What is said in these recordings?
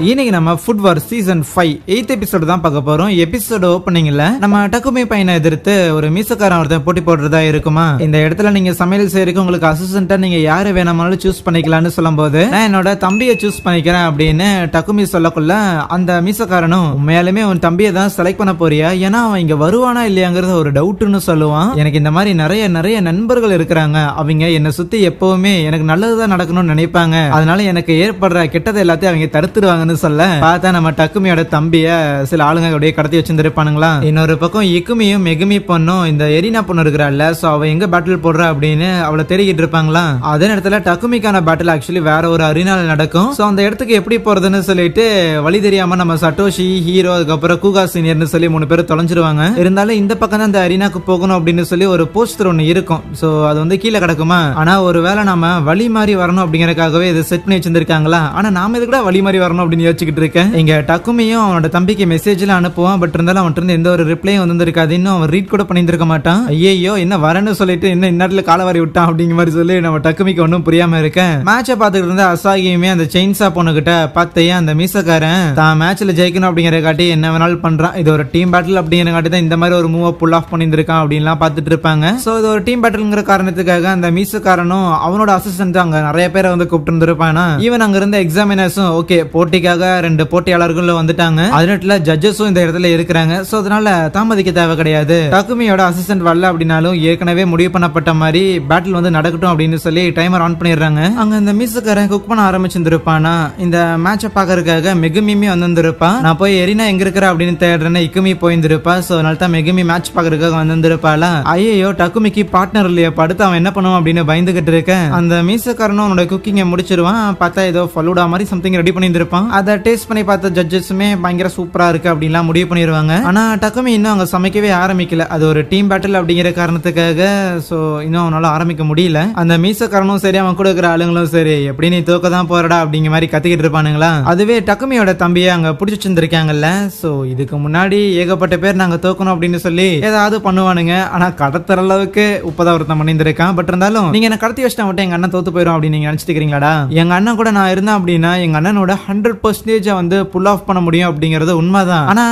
இன்னைக்கு நம்ம ஃபுட் வார் season 5 8th episode தான் பார்க்க போறோம். எபிசோட் ஓப்பனிங்ல நம்ம டக்குமி பையனை எதிர்த்து ஒரு மீசக்காரன் ஒருத்தன் போட்டி போடுறதா இருக்குமா. இந்த இடத்துல நீங்க சமையல் செய்யறதுக்கு உங்களுக்கு அசிஸ்டன்ட்டா நீங்க யாரை வேணாலும் சூஸ் பண்ணிக்கலாம்னு சொல்லும்போது நான் என்னோட தம்பியை சூஸ் பண்ணிக்கிறேன் அப்படின்னு டக்குமி சொல்லக்குள்ள அந்த மீசக்காரனும் உண்மையாலுமே உன் தம்பியை தான் செலக்ட் பண்ண போறியா, ஏன்னா அவன் இங்க வருவானா இல்லையாங்கிறது ஒரு டவுட்னு சொல்லுவான். எனக்கு இந்த மாதிரி நிறைய நண்பர்கள் இருக்கிறாங்க, அவங்க என்னை சுத்தி எப்பவுமே எனக்கு நல்லதுதான் நடக்கணும்னு நினைப்பாங்க, அதனால எனக்கு ஏற்படுற கெட்டதை எல்லாத்தையும் அவங்க தடுத்துடுவாங்கன்னு சொல்ல பார்த்தா நம்ம டக்குமியோட தம்பிய சில ஆளுங்க அப்படியே கடத்தி வச்சிருப்பானுங்களா. இன்னொரு பக்கம் இக்குமியும் மெகுமி பொண்ணும் இந்த எரினா பொண்ணு இருக்கிறாள்ல, சோ அவ எங்க பேட்டில் போடுறா அப்படின்னு அவளை தேடிக்கிட்டு இருப்பாங்களா. அதே நேரத்துல டக்குமிக்கான பேட்டில் ஆக்சுவலி வேற ஒரு அரினால நடக்கும். சோ அந்த இடத்துக்கு எப்படி போறதுன்னு சொல்லிட்டு வழி தெரியாம நம்ம சட்டோஷி, ஹீரோ, அதுக்கப்புறம் கூகா சீனியர்னு சொல்லி 3 பேர் தொலைஞ்சிருவாங்க. இருந்தாலும் இந்த பக்கம் தான் இந்த அரினாக்கு போகணும் அப்படின்னு சொல்லி ஒரு போஸ்டர் ஒன்னு இருக்கும். சோ அது வந்து கீழே கிடக்குமா. ஆனா ஒருவேளை நம்ம வழி மாறி வரணும் அப்படிங்கறதுக்காகவே இதை செட் பண்ணி வச்சிருக்காங்களா. ஆனா நாம இது கூட வழி மாறி வரணும் அப்படின்னு யோசிச்சுக்கிட்டு இருக்கேன். இங்க டக்குமியும் அவனோட தம்பிக்கு மெசேஜ்ல அனுப்புவான். பட் இருந்தாலும் அவன்கிட்ட இருந்து எந்த ஒரு ரிப்ளையும் வந்திருக்காது. இன்னும் அவன் ரீட் கூட பண்ணியிருக்க மாட்டான். ஐயோ என்ன வரேன்னு சொல்லிட்டு இன்னும் இந்நேரத்துல காலவாரி விட்டான் அப்படிங்கிற மாதிரி சொல்லி நம்ம டக்குமிக்கு ஒன்னும் புரியாம இருக்கேன். மேட்சை பார்த்துட்டு இருந்த அசாகியுமே அந்த செயின்சா பொண்ணுகிட்ட பார்த்தையா அந்த மீசக்காரன் தான் மேட்ச்ல ஜெயிக்கணும் அப்படிங்கிற காட்டி என்ன வேணாலும் பண்றான், இது ஒரு டீம் பேட்டில் அப்படிங்கிற காட்டி தான் இந்த மாதிரி ஒரு மூவ் புல் ஆஃப் பண்ணியிருக்கான் அப்படின்லாம் பார்த்துட்டு இருப்பாங்க. சோ இது ஒரு டீம் பேட்டில்ங்கிற காரணத்துக்காக அந்த மீசக்காரனும் அவனோட அசிஸ்டன்ட் அங்க நிறைய பேரை வந்து கூப்பிட்டு இருந்திருப்பானா. ஈவன் அங்க இருந்த எக்ஸாமினர்ஸும் ஓகே போட்டிக்காக 2 போட்டியாளர்கள் வந்துட்டாங்க, அதனால ஜட்ஜஸும் இந்த இடத்துல இருக்கிறாங்க. சோ அதனால தாமதிக்க தேவை கிடையாது. டக்குமியோட அசிஸ்டன்ட் வரல அப்படின்னாலும் ஏற்கனவே முடிவு பண்ணப்பட்ட மாதிரி பேட்டில் வந்து நடக்கட்டும் அப்படின்னு சொல்லி டைமர் ஆன் பண்ணிடுறாங்க. அங்க இந்த மீசக்காரன் குக் பண்ண ஆரம்பிச்சிருப்பானா. இந்த மேட்சை பாக்குறதுக்காக மெகுமியுமே வந்திருப்பா. நான் போய் எரினா எங்க இருக்கிற அப்படின்னு தேடுறேன்னு இக்குமி போயிருந்திருப்பா. சோ அதனால தான் மெகுமி மேட்ச் பாக்குறதுக்காக வந்திருப்பாளா. ஐயோ டக்குமிக்கு பார்ட்னர் இல்லையா, படுத்து அவன் என்ன பண்ணுவான் அப்படின்னு பயந்துகிட்டு இருக்கேன். அந்த மீசக்காரனும் அவனோட குக்கிங்கை முடிச்சிருவான். பார்த்தா ஏதோ ஃபலூடா மாதிரி சம்திங் ரெடி பண்ணியிருப்பான். அதை டேஸ்ட் பண்ணி பார்த்த ஜட்ஜஸுமே பயங்கர சூப்பரா இருக்கு அப்படின்லாம் முடிவு பண்ணிடுவாங்க. ஆனா டக்குமி இன்னும் அங்க சமைக்கவே ஆரம்பிக்கல. அது ஒரு டீம் பேட்டில் அப்படிங்கிற காரணத்துக்காக சோ இன்னும் அவனால ஆரம்பிக்க முடியல. அந்த மீசக்காரனும் சரி அவன் கூட இருக்கிற ஆளுங்களும் சரி எப்படி நீ தோக்க தான் போறடா அப்படிங்கிற மாதிரி கத்திக்கிட்டு இருப்பானுங்களா. அதுவே டக்குமியோட தம்பியை அங்க பிடிச்சி வச்சிருந்திருக்காங்கல்ல. சோ இதுக்கு முன்னாடி ஏகப்பட்ட பேர் நாங்க தோக்கணும் அப்படின்னு சொல்லி ஏதாவது பண்ணுவானுங்க. ஆனா கடத்துற அளவுக்கு உப்பதான் ஒருத்தன் பண்ணியிருந்திருக்கான். பட் இருந்தாலும் நீங்க என்ன கடத்தி வச்சிட்டா மட்டும் எங்க அண்ணன் தோத்து போயிடும் அப்படின்னு நீங்க நினைச்சிட்டு இருக்கீங்களாடா. எங்க அண்ணன் கூட நான் இருந்தேன் அப்படின்னா எங்க அண்ணனோட 100% வந்து புல் ஆஃப் பண்ண முடியும் அப்படிங்கறது உண்மைதான். ஆனா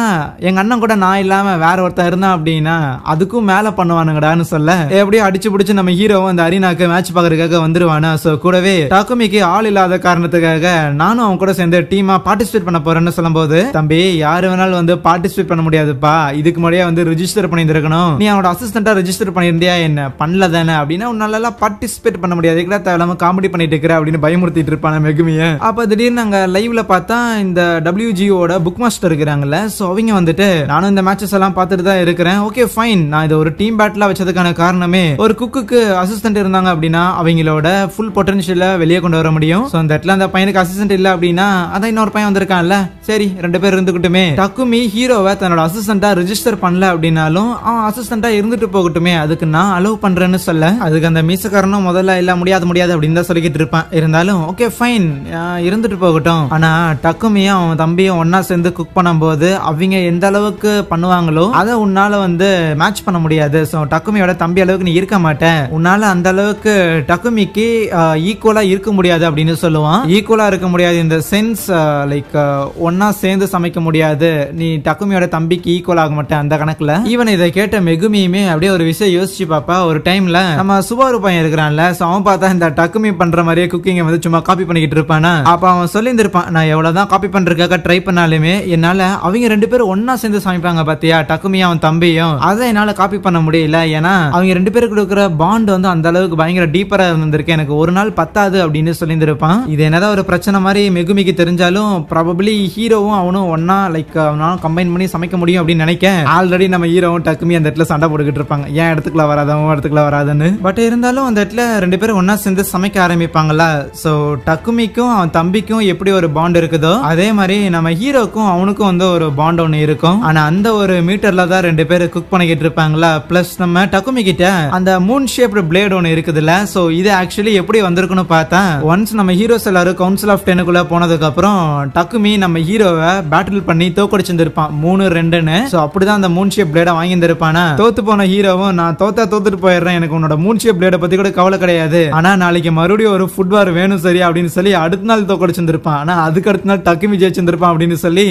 எங்க அண்ணன் கூட நான் இல்லாம வேற ஒருத்தன் இருந்தா அப்படின்னா அதுக்கும் மேல பண்ணுவானுங்கடான்னு சொல்ல எப்படியோ அடிச்சு பிடிச்சு நம்ம ஹீரோ அந்த அரினாக்கு மேட்ச் பாக்குறதுக்காக வந்துருவானா. சோ கூடவே டக்குமிக்கு ஆள் இல்லாத காரணத்துக்காக நானும் அவன் கூட சேர்ந்து டீமா பார்ட்டிசிபேட் பண்ண போறேன்னு சொல்லும்போது தம்பி யாரு வேணாலும் வந்து பார்ட்டிசிபேட் பண்ண முடியாதுப்பா, இதுக்கு முன்னாடியே வந்து ரெஜிஸ்டர் பண்ணிருக்கணும், நீ அவனோட அசிஸ்டன்டா ரெஜிஸ்டர் பண்ணிருந்தியா என்ன பண்ணல தானே அப்படின்னா உன்னால பார்ட்டிசிபேட் பண்ண முடியாது, தேவையில்லாம காமெடி பண்ணிட்டு இருக்கிற அப்படின்னு பயமுறுத்திட்டு இருப்பான மெகுமிய. அப்ப திடீர்னு நாங்க லைவ்ல பார்த்தா இந்த WGOட புக் மாஸ்டர் இருக்கிறாங்கல்ல. சோ அவங்க வந்துட்டு நானும் இந்த மேட்சஸ் எல்லாம் பார்த்துட்டு தான் இருக்கிறேன், ஓகே ஃபைன், நான் இது ஒரு டீம் பேட்டிலா வச்சதுக்கான காரணமே ஒரு குக்குக்கு அசிஸ்டன்ட் இருந்தாங்க அப்படின்னா அவங்களோட ஃபுல் பொட்டன்ஷியல வெளியே கொண்டு வர முடியும். சோ அந்த இடத்துல அந்த பையனுக்கு அசிஸ்டன்ட் இல்ல அப்படின்னா அதான் இன்னொரு பையன் வந்திருக்கான்ல, சரி 2 பேர் இருந்துக்கிட்டுமே. டக்குமி ஹீரோவை தன்னோட அசிஸ்டன்டா ரெஜிஸ்டர் பண்ணல அப்படின்னாலும் அவன் அசிஸ்டன்டா இருந்துட்டு போகட்டுமே, அதுக்கு நான் அலோவ் பண்றேன்னு சொல்ல அதுக்கு அந்த மீசக்காரனும் முதல்ல இல்ல முடியாது அப்படின்னு தான் சொல்லிக்கிட்டு இருப்பான். இருந்தாலும் ஓகே ஃபைன் இருந்துட்டு போகட்டும். ஆனா டக்குமியும் அவன் தம்பியும் ஒன்னா சேர்ந்து குக் பண்ணும்போது அவங்க எந்த அளவுக்கு பண்ணுவாங்களோ அதை உன்னால வந்து மேட்ச் பண்ண முடியாது. சோ டக்குமியோட தம்பி அளவுக்கு நீ இருக்க மாட்டேன், உன்னால அந்த அளவுக்கு டக்குமிக்கு ஈக்குவலா இருக்க முடியாது அப்படின்னு சொல்லுவான். ஈக்குவலா இருக்க முடியாது இந்த சென்ஸ் லைக் ஒன்னா சேர்ந்து சமைக்க முடியாது, நீ டக்குமியோட தம்பிக்கு ஈக்குவல் ஆக மாட்டேன் அந்த கணக்குல. ஈவன் இதை கேட்ட மெகுமியுமே அப்படியே ஒரு விஷயம் யோசிச்சு பாப்பா. ஒரு டைம்ல நம்ம சுபாரு பையன் இருக்கிறான்ல, அவன் பார்த்தா இந்த டக்குமி பண்ற மாதிரியே குக்கிங் வந்து சும்மா காப்பி பண்ணிக்கிட்டு இருப்பானா. அப்ப அவன் சொல்லியிருந்திருப்பான் நான் எவ்வளவுதான் காப்பி பண்றதுக்காக ட்ரை பண்ணாலுமே என்னால அவங்க 2 பேரும் ஒன்னா சேர்ந்து சமைப்பாங்க பாத்தியா டக்குமியும் அவன் தம்பியும், அதை என்னால காப்பி பண்ண முடியல, ஏன்னா அவங்க 2 பேருக்கு இருக்கிற பாண்ட் வந்து அந்த அளவுக்கு பயங்கர டீப்பரா இருந்திருக்கு, எனக்கு ஒரு நாள் பத்தாது அப்படின்னு சொல்லியிருந்திருப்பான். இது என்னதான் ஒரு பிரச்சனை மாதிரி மெகுமிக்கு தெரிஞ்சாலும் ப்ராபபிலி ஹீரோவும் அவனும் ஒன்னா லைக் அவனாலும் கம்பைன் பண்ணி சமைக்க முடியும் அப்படின்னு நினைக்க ஆல்ரெடி நம்ம ஹீரோவும் டக்குமி அந்த இடத்துல சண்டை போட்டுக்கிட்டு இருப்பாங்க, ஏன் இடத்துக்குள்ள வராதவன் இடத்துக்குள்ள வராதுன்னு. பட் இருந்தாலும் அந்த இடத்துல 2 பேரும் ஒன்னா சேர்ந்து சமைக்க ஆரம்பிப்பாங்களா. சோ டக்குமிக்கும் அவன் தம்பிக்கும் எப்படி ஒரு பாண்ட் இருக்குதோ அதே மாதிரி நம்ம ஹீரோக்கும் அவனுக்கும் வந்து ஒரு பாண்ட் ஒன்னு இருக்கும். ஆனா அந்த ஒரு மீட்டர்ல தான் 2 பேரும் குக் பண்ணிக்கிட்டு இருப்பாங்களா. பிளஸ் நம்ம டக்குமி கிட்ட அந்த மூன் ஷேப்டு பிளேட் ஒன்னு இருக்குதுல்ல. சோ இது ஆக்சுவலி எப்படி வந்திருக்குன்னு பார்த்தா ஒன்ஸ் நம்ம ஹீரோஸ் எல்லாரும் கவுன்சில் ஆஃப் 10க்குள்ள போனதுக்கு அப்புறம் டக்குமி நம்ம ஹீரோவை பேட்டில் பண்ணி தோக்கடிச்சிருந்திருப்பான் 3-2ன்னு. சோ அப்படிதான் அந்த மூன் ஷேப் பிளேட வாங்கியிருந்திருப்பானா. தோத்து போன ஹீரோவும் நான் தோத்துட்டு போயிடுறேன், எனக்கு உன்னோட மூன் ஷேப் பிளேட பத்தி கூட கவலை கிடையாது, ஆனா நாளைக்கு மறுபடியும் ஒரு ஃபுட் வார் வேணும் சரி அப்படின்னு சொல்லி அடுத்த நாள் தோக்கடிச்சிருந்திருப்பான். ஆனா அதுக்கு அடுத்த நாள் டக்குமி ஜெயிச்சிருந்திருப்பான் அப்படின்னு சொல்லி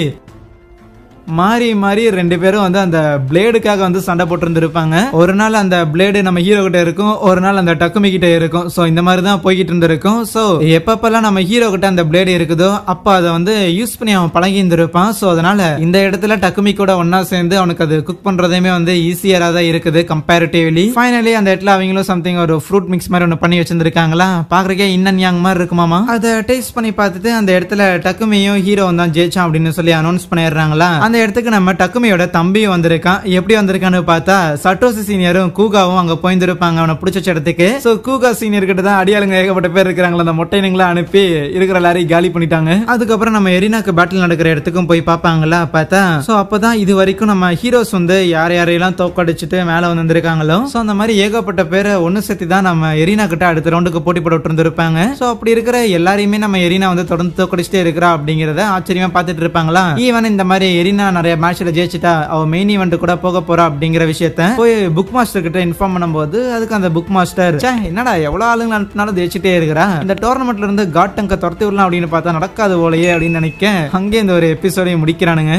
மாறி மாறி ரெண்டு பேரும் வந்து அந்த பிளேடுக்காக வந்து சண்டை போட்டு இருந்திருப்பாங்க. ஒரு நாள் அந்த பிளேடு நம்ம ஹீரோ கிட்ட இருக்கும், ஒரு நாள் அந்த டக்குமி கிட்ட இருக்கும். சோ இந்த மாதிரி தான் போய்கிட்டு இருந்திருக்கும். சோ எப்பப்பெல்லாம் நம்ம ஹீரோ கிட்ட அந்த பிளேடு இருக்குதோ அப்ப அதை வந்து யூஸ் பண்ணி அவன் பழகி இருந்திருப்பான். சோ அதனால இந்த இடத்துல டக்குமி கூட ஒன்னா சேர்ந்து அவனுக்கு அது குக் பண்றதுமே வந்து ஈஸியரா தான் இருக்குது கம்பேரிட்டிவ்லி. ஃபைனலி அந்த இடத்துல அவங்களும் சம்திங் ஒரு ஃப்ரூட் மிக்ஸ் மாதிரி ஒன்னு பண்ணி வச்சிருந்திருக்காங்களா, பாக்குறக்கே இன்னன் யாங் மாதிரி இருக்குமாமா. அதை டேஸ்ட் பண்ணி பார்த்துட்டு அந்த இடத்துல டக்குமியும் ஹீரோ தான் ஜெயிச்சான் அப்படின்னு சொல்லி அனௌன்ஸ் பண்ணிடுறாங்களா. அந்த இடத்துக்கு நம்ம டக்குமியோட தம்பியும் வந்திருக்கான். எப்படி வந்திருக்கான்னு பார்த்தா சட்டோசி சீனியரும் கூகாவும் அங்க போயிருந்திருப்பாங்க அவனை பிடிச்ச இடத்துக்கு. சோ கூகா சீனியர் கிட்ட தான் அடியாளுங்க ஏகப்பட்ட பேர் இருக்காங்களா, அந்த மொட்டைனுங்களா அனுப்பி இருக்கிற எல்லாரையும் காலி பண்ணிட்டாங்க. அதுக்கப்புறம் நம்ம எரினாக்கு பேட்டில் நடக்கிற இடத்துக்கும் போய் பார்ப்பாங்களா. பார்த்தா சோ அப்பதான் இது வரைக்கும் நம்ம ஹீரோஸ் வந்து யாரையெல்லாம் தோக்கடிச்சுட்டு மேல வந்திருக்காங்களோ சோ அந்த மாதிரி ஏகப்பட்ட பேரை ஒன்னு சேர்த்து தான் நம்ம எரினா கிட்ட அடுத்த ரவுண்டுக்கு போட்டி போட்டு இருந்திருப்பாங்க. சோ அப்படி இருக்கிற எல்லாரையுமே நம்ம எரினா வந்து தொடர்ந்து தோக்கடிச்சுட்டே இருக்கிறா அப்படிங்கறத ஆச்சரியமா பார்த்துட்டு இருப்பாங்களா. ஈவன் இந்த மாதிரி எரினா நிறைய மேட்ச்ல ஜெயிச்சிட்டா அவ மெயின் ஈவென்ட் கூட போக போறா அப்படிங்கிற விஷயத்த போய் புக் மாஸ்டர் கிட்ட இன்ஃபார்ம் பண்ணும்போது அதுக்கு அந்த புக் மாஸ்டர் என்னடா எவ்வளவு ஆளுங்க அனுப்பினாலும் ஜெயிச்சுட்டே இருக்கிறா, இந்த டோர்னமெண்ட்ல இருந்து காட் டங்க துரத்தி விடலாம் அப்படின்னு பார்த்தா நடக்காது போலயே அப்படின்னு நினைக்க அங்கே இந்த ஒரு எபிசோடையும் முடிக்கிறானுங்க.